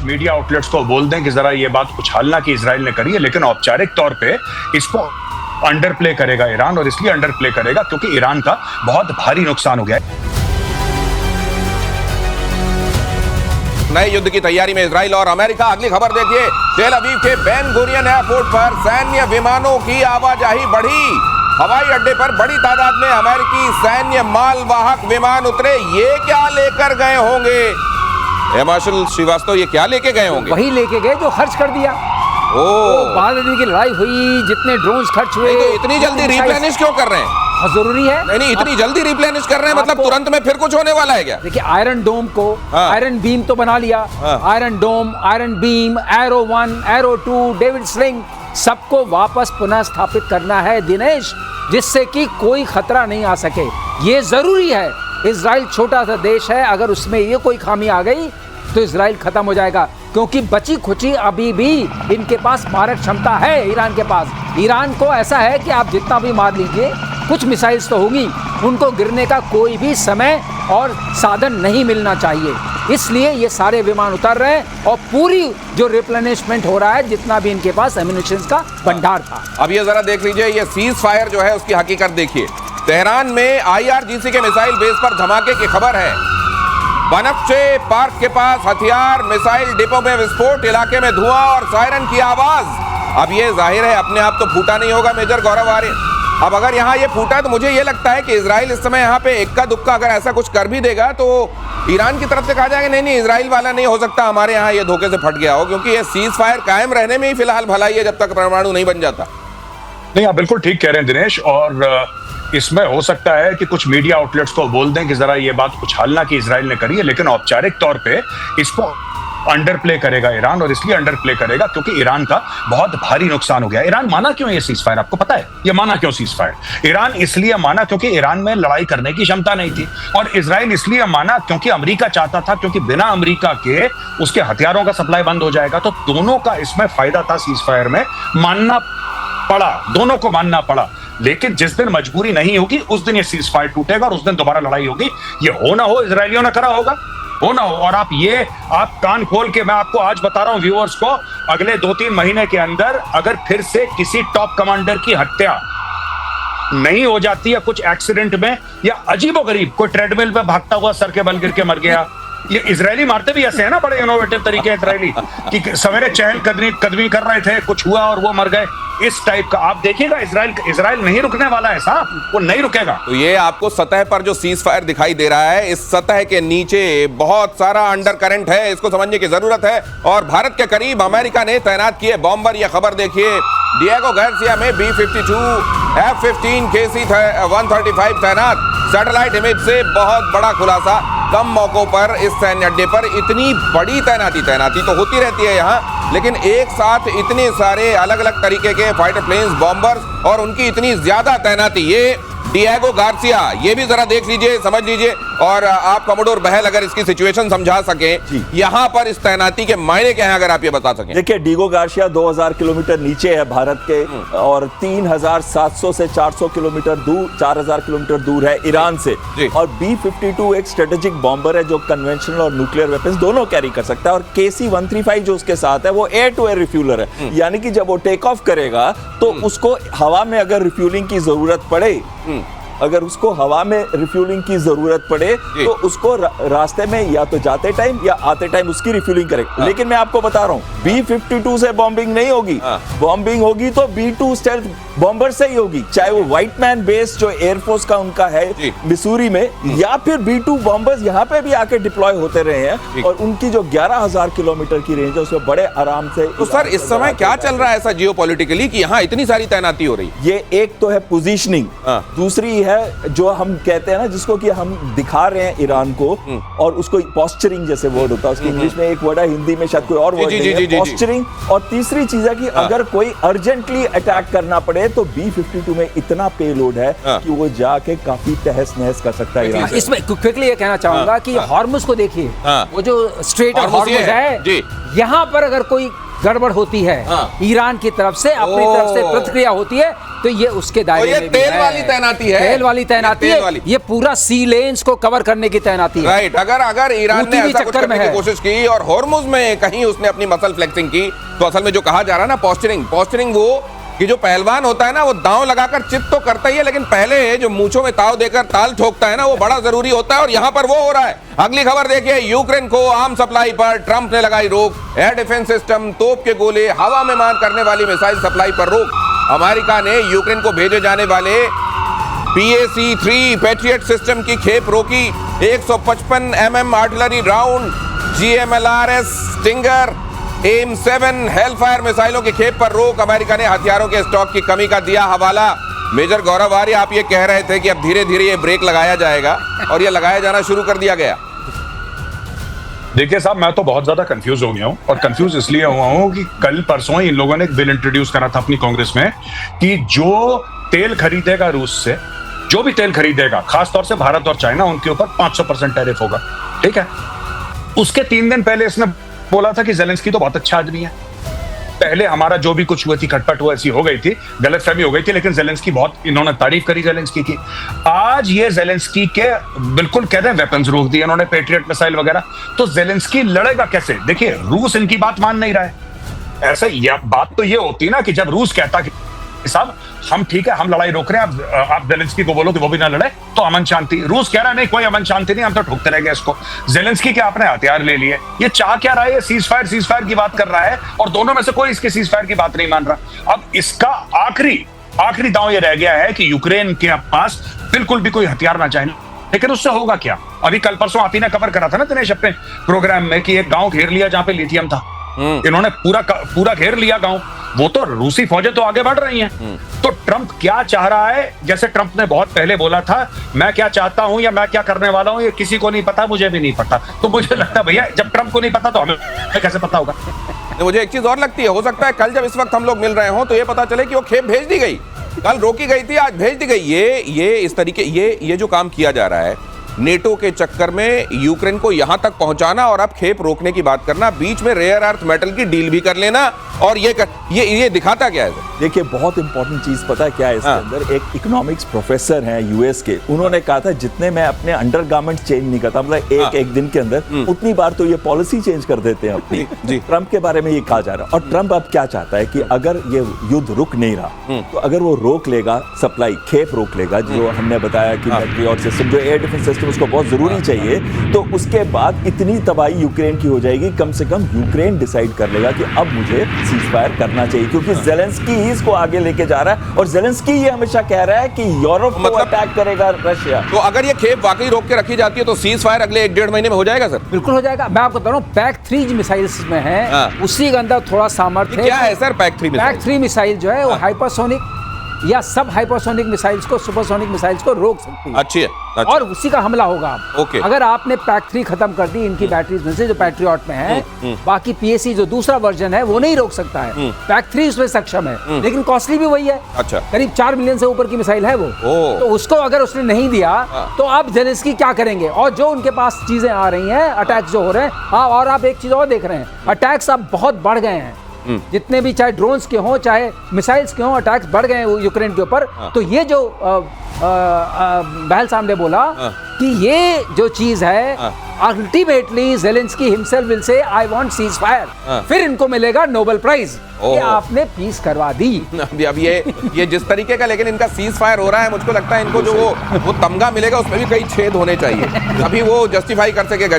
Media outlets को बोल दें कि जरा ये बात उछालना कि इजराइल ने करी है, लेकिन औपचारिक तौर पे इसको अंडर प्ले करेगा ईरान, और इसलिए अंडर प्ले करेगा क्योंकि ईरान का बहुत भारी नुकसान हो गया है। नए युद्ध की तैयारी में इजराइल और अमेरिका। अगली खबर देखिए, तेल अवीव के बेन गुरियन एयरपोर्ट पर सैन्य विमानों की आवाजाही बढ़ी। हवाई अड्डे पर बड़ी तादाद में अमेरिकी सैन्य मालवाहक विमान उतरे। ये क्या लेकर गए होंगे मार्शल श्रीवास्तव, ये क्या लेके गए होंगे? वही लेके गए जो खर्च कर दिया। भारत की लड़ाई हुई, जितने ड्रोन्स खर्च हुए, तो इतनी जल्दी रिप्लेनिश क्यों कर रहे हैं? जरूरी है। नहीं, इतनी जल्दी रिप्लेनिश कर रहे हैं मतलब तुरंत में फिर कुछ होने वाला है क्या? देखिए, आयरन डोम को आयरन बीम तो बना लिया। Iron dome, iron beam, arrow 1, arrow 2, David sling, सबको वापस पुनः स्थापित करना है दिनेश, जिससे कि कोई खतरा नहीं आ सके। ये जरूरी है। इजराइल छोटा सा देश है, अगर उसमें ये कोई खामी आ गई तो इजराइल खत्म हो जाएगा, क्योंकि बची खुची अभी भी इनके पास मारक क्षमता है। ईरान के पास, ईरान को ऐसा है कि आप जितना भी मार लीजिए, कुछ मिसाइल्स तो होंगी, उनको गिरने का कोई भी समय और साधन नहीं मिलना चाहिए। इसलिए ये सारे विमान उतर रहे हैं और पूरी जो रिप्लेनिशमेंट हो रहा है, जितना भी इनके पास एम्युनिशंस का भंडार था। अब ये जरा देख लीजिए, ये सीज फायर जो है उसकी हकीकत देखिए। तेहरान में IRGC के मिसाइल बेस पर धमाके की खबर है। बनफ्शे पार्क के पास हथियार मिसाइल डिपो में विस्फोट, इलाके में धुआं और सायरन की आवाज। अब ये जाहिर है अपने आप तो फूटा नहीं होगा मेजर गौरव आर्य। अब अगर यहाँ ये फूटा तो मुझे ये लगता है कि इजराइल इस समय यहाँ पे इक्का दुक्का अगर ऐसा कुछ कर भी देगा तो ईरान की तरफ से कहा जाएगा नहीं इजराइल वाला नहीं हो सकता, हमारे यहाँ ये धोखे से फट गया हो, क्योंकि ये सीज फायर कायम रहने में ही फिलहाल भलाई है जब तक परमाणु नहीं बन जाता। नहीं, आप बिल्कुल ठीक कह रहे हैं दिनेश, और इसमें हो सकता है कि कुछ मीडिया आउटलेट्स को बोल दें कि जरा ये बात उछालना कि इजराइल ने करी है, लेकिन औपचारिक तौर पे इसको अंडर प्ले करेगा ईरान, और इसलिए अंडर प्ले करेगा क्योंकि ईरान का बहुत भारी नुकसान हो गया। ईरान माना क्यों ये सीज फायर, आपको पता है ये माना क्यों सीज फायर? ईरान इसलिए माना क्योंकि ईरान में लड़ाई करने की क्षमता नहीं थी, और इजराइल इसलिए माना क्योंकि अमेरिका चाहता था, क्योंकि बिना अमेरिका के उसके हथियारों का सप्लाई बंद हो जाएगा। तो दोनों का इसमें फायदा था, सीज फायर में मानना पड़ा, दोनों को मानना पड़ा। लेकिन जिस दिन मजबूरी नहीं होगी उस दिन ये सीज फायर टूटेगा और उस दिन दोबारा लड़ाई होगी। ये हो ना हो इजरायलियों ने करा होगा, हो ना हो। और आप कान खोल के मैं आपको आज बता रहा हूं व्यूअर्स को, अगले 2-3 महीने के अंदर अगर फिर से किसी टॉप कमांडर की हत्या नहीं हो जाती है कुछ एक्सीडेंट में, या अजीबोगरीब कोई ट्रेडमिल पे भागता हुआ सर के बल गिर के मर गया, ये इजरायली मारते भी ऐसे है ना, बड़े इनोवेटिव तरीके इजरायली कि सवेरे चहल कदमी कर रहे थे, कुछ हुआ और वो मर गए, इस टाइप का। आप देखिएगा इजराइल नहीं रुकने वाला है साहब, वो नहीं रुकेगा। तो ये आपको सतह पर जो सीज फायर दिखाई दे रहा है, इस सतह के नीचे बहुत सारा अंडर करंट है, इसको समझने की जरूरत है। और भारत के करीब अमेरिका ने तैनात किए बॉम्बर। यह खबर देखिए, डिएगो गार्सिया में B-52 F-15 KC-135 तैनात। सैटेलाइट इमेज से बहुत बड़ा खुलासा, कम मौकों पर इस सैन्य अड्डे पर इतनी बड़ी तैनाती तो होती रहती है यहाँ, लेकिन एक साथ इतने सारे अलग अलग तरीके के फाइटर प्लेन्स, बॉम्बर्स और उनकी इतनी ज्यादा तैनाती, ये डिएगो गार्सिया, ये भी जरा देख लीजिए, समझ लीजिए। और आप कमोडोर बहल अगर इसकी सिचुएशन समझा सकें, यहाँ पर इस तैनाती के मायने क्या हैं अगर आप ये बता सकें। देखिए, डिएगो गार्सिया 2000 किलोमीटर नीचे है भारत के, और 3700 से 400 किलोमीटर दूर, 4000 किलोमीटर दूर है ईरान से। और B-52 एक स्ट्रेटेजिक बॉम्बर है जो कन्वेंशनल और न्यूक्लियर वेपन्स दोनों कैरी कर सकता है। और KC-135 जो उसके साथ है वो एयर टू एयर रिफ्यूलर है, यानी कि जब वो टेक ऑफ करेगा तो उसको हवा में अगर रिफ्यूलिंग की जरूरत पड़े, अगर उसको हवा में रिफ्यूलिंग की जरूरत पड़े तो उसको रास्ते में या तो जाते टाइम या आते टाइम उसकी रिफ्यूलिंग करेगा। लेकिन मैं आपको बता रहा हूँ, B-52 से बॉम्बिंग नहीं होगी। बॉम्बिंग होगी तो B-2 स्टेल्थ बॉम्बर से ही होगी, चाहे वो व्हाइट मैन बेस जो एयरफोर्स का उनका है मिसूरी में, या फिर B-2 बॉम्बर्स यहाँ पे भी आके डिप्लॉय होते रहे हैं। और उनकी जो 11,000 किलोमीटर की रेंज है उसमें बड़े आराम से। तो सर, इस समय क्या चल रहा है ऐसा जियोपॉलिटिकली कि यहाँ इतनी सारी तैनाती हो रही? ये एक तो है पोजीशनिंग, दूसरी है जो हम कहते हैं ना, जिसको कि हम दिखा रहे हैं ईरान को, और उसको पोस्चरिंग जैसे वर्ड होता है, उसकी इंग्लिश में एक वर्ड है, हिंदी में शायद कोई और वर्ड नहीं है, पोस्चरिंग। और तीसरी चीज है कि अगर कोई अर्जेंटली अटैक करना पड़े तो B-52 में इतना पेलोड है कि वो जाके काफी तहस नहस कर सकता है ईरान। इसमें क्विकली ये कहना चाहूंगा कि हॉर्मुज को देखिए, वो जो स्ट्रेट हॉर्मुज है, यहाँ पर अगर कोई गड़बड़ होती है, ईरान की तरफ से अपनी तरफ से प्रतिक्रिया होती है, तो ये उसके दायरे में भी तेल है। वाली तैनाती है, तेल वाली तैनाती है, ये पूरा सी लेन्स को कवर करने की तैनाती है। राइट, अगर ईरान ने ऐसा कुछ करने की कोशिश की और हॉर्मुज में कहीं उसने अपनी मसल फ्लेक्सिंग की, तो असल में जो कहा जा रहा है ना पोस्चरिंग वो कि जो पहलवान होता है ना वो दांव लगाकर चित तो करता ही है, लेकिन पहले जो मूंछों में ताव देकर ताल ठोकता है ना, वो बड़ा जरूरी होता है, और यहां पर वो हो रहा है। अगली खबर देखिए, यूक्रेन को आर्म सप्लाई पर ट्रंप ने लगाई रोक, एयर डिफेंस सिस्टम, तोप के गोले, हवा में मार करने वाली मिसाइल सप्लाई पर रोक। अमेरिका ने यूक्रेन को भेजे जाने वाले PAC-3 पैट्रियट सिस्टम की खेप रोकी। 155 mm artillery round, GMLRS stinger, AIM-7 Hellfire मिसाइलों की खेप पर रोक। अमेरिका ने हथियारों के स्टॉक की कमी का दिया हवाला। मेजर गौरव आर्य, आप ये कह रहे थे कि अब धीरे धीरे ये ब्रेक लगाया जाएगा, और ये लगाया जाना शुरू कर दिया गया। देखिए साहब, मैं तो बहुत ज्यादा कंफ्यूज हो गया हूं, और कंफ्यूज इसलिए हुआ हूं कि कल परसों इन लोगों ने एक बिल इंट्रोड्यूस करा था अपनी कांग्रेस में कि जो तेल खरीदेगा रूस से, जो भी तेल खरीदेगा, खासतौर से भारत और चाइना, उनके ऊपर 500% टैरिफ होगा। ठीक है, उसके 3 दिन पहले इसने बोला था कि ज़ेलेंस्की तो बहुत अच्छा आदमी है। पहले हमारा जो भी कुछ हुई थी, खटपट हुआ, ऐसी हो गई थी, गलतफहमी हो गई थी, लेकिन ज़ेलेंस्की बहुत, इन्होंने तारीफ करी ज़ेलेंस्की की। आज ये ज़ेलेंस्की के बिल्कुल कहते हैं वेपन्स रोक दिए इन्होंने, पेट्रियट मिसाइल वगैरह, तो ज़ेलेंस्की लड़ेगा कैसे? देखिए, रूस इनकी बात मान नहीं रहा है। ऐसे बात तो ये होती ना कि जब रूस कहता कि साहब हम ठीक है, हम लड़ाई रोक रहे हैं, आप ज़ेलेंस्की को बोलो कि वो भी ना लड़े, तो अमन शांति। रूस कह रहा है नहीं, कोई अमन शांति नहीं, हम तो ठोकते रहेंगे इसको। ज़ेलेंस्की के आपने हथियार ले लिए, ये चाह क्या रहा है? ये सीज फायर की बात कर रहा है, और दोनों में से कोई इसके सीज फायर की बात नहीं मान रहा। अब इसका आखिरी दांव ये रह गया है कि यूक्रेन के पास बिल्कुल भी कोई हथियार ना चाहिए, लेकिन उससे होगा क्या? अभी कल परसों आप ही ने कवर करा था ना दिनेश अपने प्रोग्राम में कि एक गांव घेर लिया जहां पे लिथियम था। इन्होंने पूरा घेर लिया गांव। वो तो रूसी फौजें तो आगे बढ़ रही हैं। तो ट्रंप क्या चाह रहा है? जैसे ट्रंप ने बहुत पहले बोला था, मैं क्या चाहता हूं या मैं क्या करने वाला हूं ये किसी को नहीं पता, मुझे भी नहीं पता। तो मुझे लगता है भैया, जब ट्रंप को नहीं पता तो हमें कैसे पता होगा? मुझे एक चीज और लगती है, हो सकता है कल जब इस वक्त हम लोग मिल रहे हों तो ये पता चले कि वो खेप भेज दी गई, कल रोकी गई थी, आज भेज दी गई। ये इस तरीके ये जो काम किया जा रहा है नेटो के चक्कर में, यूक्रेन को यहां तक पहुंचाना और अब खेप रोकने की बात करना, बीच में रेयर अर्थ मेटल की डील भी कर लेना, और ये दिखाता क्या है? देखिए, बहुत इंपॉर्टेंट चीज पता है क्या है इसके अंदर? एक इकोनॉमिक्स प्रोफेसर हैं यूएस के, उन्होंने कहा था जितने मैं अपने अंडरगारमेंट चेंज नहीं करता, मतलब एक दिन के अंदर, उतनी बार तो ये पॉलिसी चेंज कर देते हैं अपनी। ट्रंप के बारे में ये कहा जा रहा है, और ट्रंप अब क्या चाहता है कि अगर ये युद्ध रुक नहीं रहा, तो अगर वो रोक लेगा सप्लाई, खेप रोक लेगा, जो हमने बताया कि पैट्रियट सिस्टम, जो एयर डिफेंस सिस्टम उसको बहुत जरूरी चाहिए, तो उसके बाद इतनी तबाही यूक्रेन की हो जाएगी, कम से कम यूक्रेन डिसाइड कर लेगा कि अब मुझे सीज फायर करना चाहिए, क्योंकि ज़ेलेंस्की ही इसको आगे लेके जा रहा है, और ज़ेलेंस्की ये हमेशा कह रहा है कि यूरोप को अटैक करेगा रशिया। तो अगर ये खेप वाकई रोक के रखी जाती है तो सीज फायर अगले 1-1.5 महीने में हो जाएगा सर? बिल्कुल हो जाएगा। मैं आपको बता रहा हूँ, PAC-3 मिसाइल्स में है, उसी के अंदर थोड़ा सामर्थ्य क्या है सर? PAC-3 मिसाइल जो है वो हाइपरसोनिक या सब हाइपरसोनिक मिसाइल्स को, सुपरसोनिक मिसाइल्स को रोक सकती है। अच्छी है। और उसी का हमला होगा। ओके। अगर आपने PAC-3 खत्म कर दी इनकी बैटरीज में से, जो पैट्रियट में है, बाकी PAC जो दूसरा वर्जन है वो नहीं रोक सकता है। PAC-3 उसमें सक्षम है, लेकिन कॉस्टली भी वही है। अच्छा। करीब 4 मिलियन से ऊपर की मिसाइल है वो। तो उसको अगर उसने नहीं दिया तो अब ज़ेलेंस्की क्या करेंगे? और जो उनके पास चीजें आ रही हैं, अटैक्स जो हो रहे हैं, और आप एक चीज और देख रहे हैं, अटैक्स अब बहुत बढ़ गए हैं। जितने भी, चाहे ड्रोन्स के हों चाहे मिसाइल्स के हों, अटैक्स बढ़ गए यूक्रेन के ऊपर। तो ये जो बहल साहब ने बोला कि ये जो चीज है, ultimately Zelensky himself will say I want cease fire, फिर इनको मिलेगा नोबेल प्राइज कि आपने पीस करवा दी। अब ये जिस तरीके का लेकिन इनका सीज फायर हो रहा है, मुझको लगता है इनको जो वो तमगा मिलेगा उसमें भी कई छेद होने चाहिए, अभी वो जस्टिफाई कर सकेगा।